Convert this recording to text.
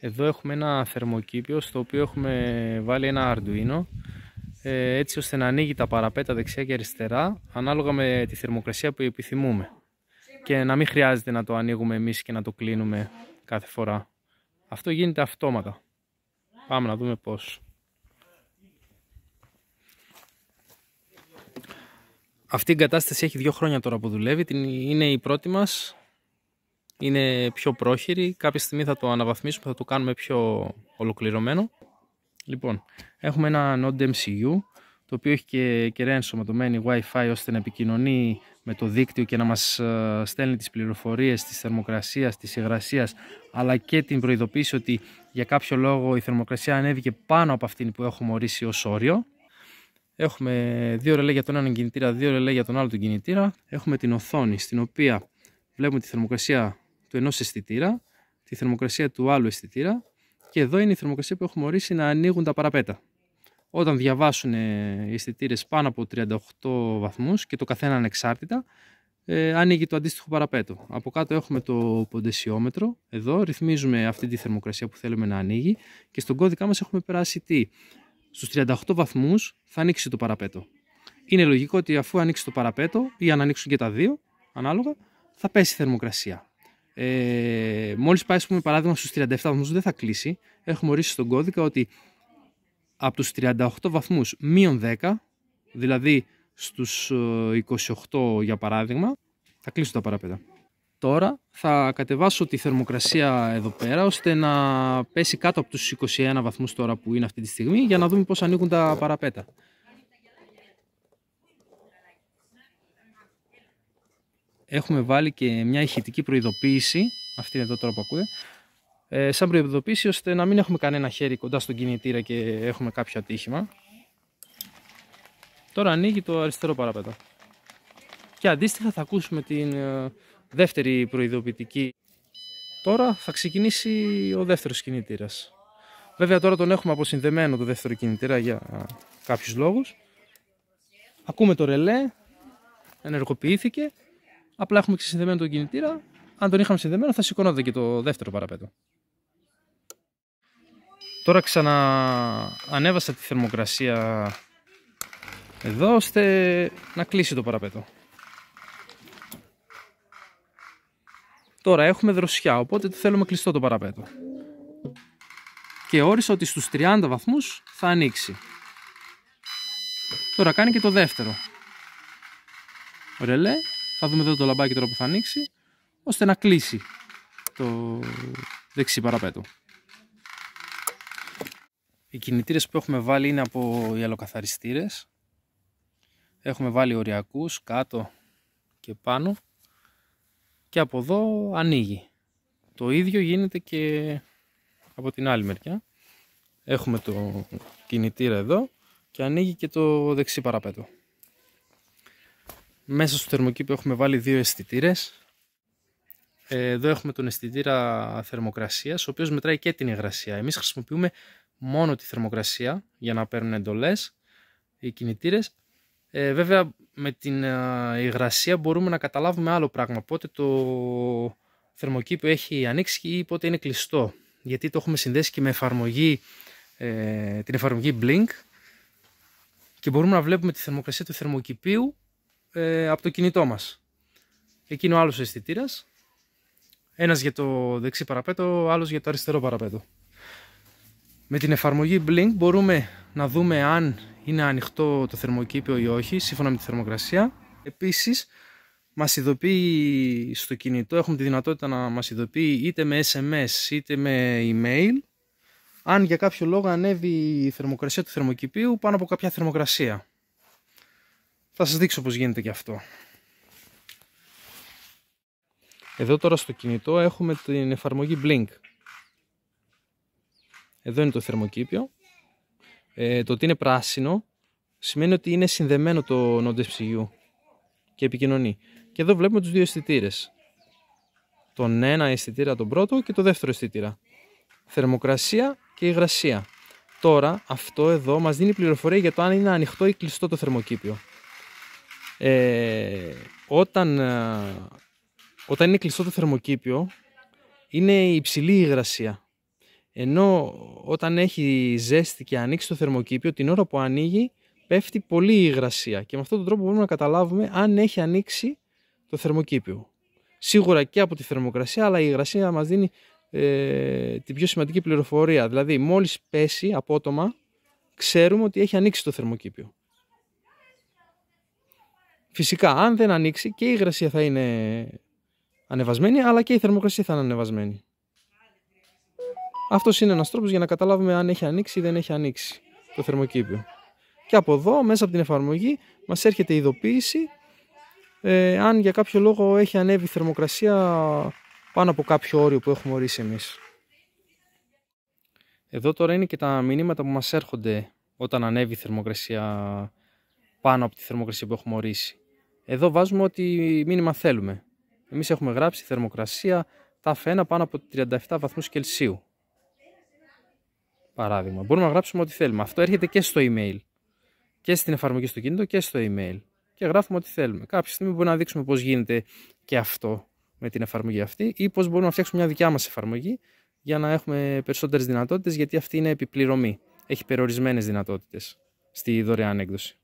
Εδώ έχουμε ένα θερμοκήπιο στο οποίο έχουμε βάλει ένα Arduino έτσι ώστε να ανοίγει τα παραπέτα δεξιά και αριστερά ανάλογα με τη θερμοκρασία που επιθυμούμε και να μην χρειάζεται να το ανοίγουμε εμείς και να το κλείνουμε κάθε φορά. Αυτό γίνεται αυτόματα. Πάμε να δούμε πώς. Αυτή η εγκατάσταση έχει 2 χρόνια τώρα που δουλεύει, είναι η πρώτη μας. Είναι πιο πρόχειρη, κάποια στιγμή θα το αναβαθμίσουμε, θα το κάνουμε πιο ολοκληρωμένο. Λοιπόν, έχουμε ένα Node MCU, το οποίο έχει και κεραία ενσωματωμένη Wi-Fi ώστε να επικοινωνεί με το δίκτυο και να μας στέλνει τις πληροφορίες της θερμοκρασίας, της υγρασίας, αλλά και την προειδοποίηση ότι για κάποιο λόγο η θερμοκρασία ανέβηκε πάνω από αυτήν που έχουμε ορίσει ως όριο. Έχουμε 2 ρελέ για τον έναν κινητήρα, 2 ρελέ για τον άλλο τον κινητήρα. Έχουμε την οθόνη στην οποία βλέπουμε τη θερμοκρασία του ενός αισθητήρα, τη θερμοκρασία του άλλου αισθητήρα και εδώ είναι η θερμοκρασία που έχουμε ορίσει να ανοίγουν τα παραπέτα. Όταν διαβάσουν οι αισθητήρες πάνω από 38 βαθμούς και το καθένα ανεξάρτητα, ανοίγει το αντίστοιχο παραπέτο. Από κάτω έχουμε το ποντεσιόμετρο, εδώ ρυθμίζουμε αυτή τη θερμοκρασία που θέλουμε να ανοίγει και στον κώδικα μας έχουμε περάσει τι? Στους 38 βαθμούς θα ανοίξει το παραπέτο. Είναι λογικό ότι αφού ανοίξει το παραπέτο ή αν ανοίξουν και τα δύο, ανάλογα, θα πέσει η θερμοκρασία. Μόλις πάει, πούμε, παράδειγμα στους 37 βαθμούς δεν θα κλείσει. Έχουμε ορίσει στον κώδικα ότι από τους 38 βαθμούς μείον 10, δηλαδή στους 28 για παράδειγμα, θα κλείσουν τα παραπέτα. Τώρα θα κατεβάσω τη θερμοκρασία εδώ πέρα ώστε να πέσει κάτω από τους 21 βαθμούς τώρα που είναι αυτή τη στιγμή για να δούμε πώς ανοίγουν τα παραπέτα. Έχουμε βάλει και μια ηχητική προειδοποίηση, αυτή είναι εδώ τώρα που ακούτε, σαν προειδοποίηση ώστε να μην έχουμε κανένα χέρι κοντά στον κινητήρα και έχουμε κάποιο ατύχημα. Τώρα ανοίγει το αριστερό παραπέτο. Και αντίστοιχα θα ακούσουμε την δεύτερη προειδοποιητική. Τώρα θα ξεκινήσει ο δεύτερος κινητήρας. Βέβαια τώρα τον έχουμε αποσυνδεμένο το δεύτερο κινητήρα για κάποιους λόγους. Ακούμε το ρελέ, ενεργοποιήθηκε. Απλά έχουμε ξεσυνδεμένο τον κινητήρα. Αν τον είχαμε συνδεμένο θα σηκωνόταν και το δεύτερο παραπέτο. Τώρα ανέβασα τη θερμοκρασία εδώ ώστε να κλείσει το παραπέτο. Τώρα έχουμε δροσιά, οπότε θέλουμε κλειστό το παραπέτο. Και όρισα ότι στους 30 βαθμούς θα ανοίξει. Τώρα κάνει και το δεύτερο ρελέ. Θα δούμε εδώ το λαμπάκι τώρα που θα ανοίξει, ώστε να κλείσει το δεξί παραπέτο. Οι κινητήρες που έχουμε βάλει είναι από γυαλοκαθαριστήρες. Έχουμε βάλει οριακούς κάτω και πάνω. Και από εδώ ανοίγει. Το ίδιο γίνεται και από την άλλη μεριά. Έχουμε το κινητήρα εδώ και ανοίγει και το δεξί παραπέτο. Μέσα στο θερμοκήπιο έχουμε βάλει 2 αισθητήρες. Εδώ έχουμε τον αισθητήρα θερμοκρασίας, ο οποίος μετράει και την υγρασία. Εμείς χρησιμοποιούμε μόνο τη θερμοκρασία για να παίρνουν εντολές οι κινητήρες. Βέβαια με την υγρασία μπορούμε να καταλάβουμε άλλο πράγμα. Πότε το θερμοκήπιο έχει ανοίξει ή πότε είναι κλειστό. Γιατί το έχουμε συνδέσει και με εφαρμογή, την εφαρμογή Blink και μπορούμε να βλέπουμε τη θερμοκρασία του θερμοκηπίου από το κινητό μας. Εκεί είναι ο άλλος αισθητήρας. Ένας για το δεξί παραπέτο, άλλος για το αριστερό παραπέτο. Με την εφαρμογή Blink μπορούμε να δούμε αν είναι ανοιχτό το θερμοκήπιο ή όχι, σύμφωνα με τη θερμοκρασία. Επίσης, μας ειδοποιεί στο κινητό, έχουμε τη δυνατότητα να μας ειδοποιεί είτε με SMS είτε με email, αν για κάποιο λόγο ανέβει η θερμοκρασία του θερμοκηπίου πάνω από κάποια θερμοκρασία. Θα σας δείξω πώς γίνεται και αυτό. Εδώ τώρα στο κινητό έχουμε την εφαρμογή Blink. Εδώ είναι το θερμοκήπιο. Το ότι είναι πράσινο σημαίνει ότι είναι συνδεμένο το Node MCU και επικοινωνεί. Και εδώ βλέπουμε τους 2 αισθητήρες. Τον ένα αισθητήρα τον πρώτο και το δεύτερο αισθητήρα. Θερμοκρασία και υγρασία. Τώρα αυτό εδώ μας δίνει πληροφορία για το αν είναι ανοιχτό ή κλειστό το θερμοκήπιο. Όταν είναι κλειστό το θερμοκήπιο είναι υψηλή υγρασία. Ενώ όταν έχει ζέστη και ανοίξει το θερμοκήπιο, την ώρα που ανοίγει πέφτει πολύ η υγρασία και με αυτόν τον τρόπο μπορούμε να καταλάβουμε αν έχει ανοίξει το θερμοκήπιο. Σίγουρα και από τη θερμοκρασία, αλλά η υγρασία μας δίνει την πιο σημαντική πληροφορία. Δηλαδή μόλις πέσει απότομα ξέρουμε ότι έχει ανοίξει το θερμοκήπιο. Φυσικά αν δεν ανοίξει και η υγρασία θα είναι ανεβασμένη, αλλά και η θερμοκρασία θα είναι ανεβασμένη. Αυτός είναι ένας τρόπος για να καταλάβουμε αν έχει ανοίξει ή δεν έχει ανοίξει το θερμοκήπιο. Και από εδώ, μέσα από την εφαρμογή, μας έρχεται ειδοποίηση αν για κάποιο λόγο έχει ανέβει η θερμοκρασία πάνω από κάποιο όριο που έχουμε ορίσει εμείς. Εδώ τώρα είναι και τα μηνύματα που μας έρχονται όταν ανέβει η θερμοκρασία πάνω από τη θερμοκρασία που έχουμε ορίσει. Εδώ βάζουμε ό,τι μήνυμα θέλουμε. Εμείς έχουμε γράψει θερμοκρασία τάφ1 πάνω από 37 βαθμούς Κελσίου. Παράδειγμα, μπορούμε να γράψουμε ό,τι θέλουμε. Αυτό έρχεται και στο email. Και στην εφαρμογή στο κινητό και στο email. Και γράφουμε ό,τι θέλουμε. Κάποια στιγμή μπορούμε να δείξουμε πώς γίνεται και αυτό με την εφαρμογή αυτή ή πώς μπορούμε να φτιάξουμε μια δικιά μας εφαρμογή για να έχουμε περισσότερες δυνατότητες, γιατί αυτή είναι επιπληρωμή. Έχει περιορισμένες δυνατότητες στη δωρεάν έκδοση.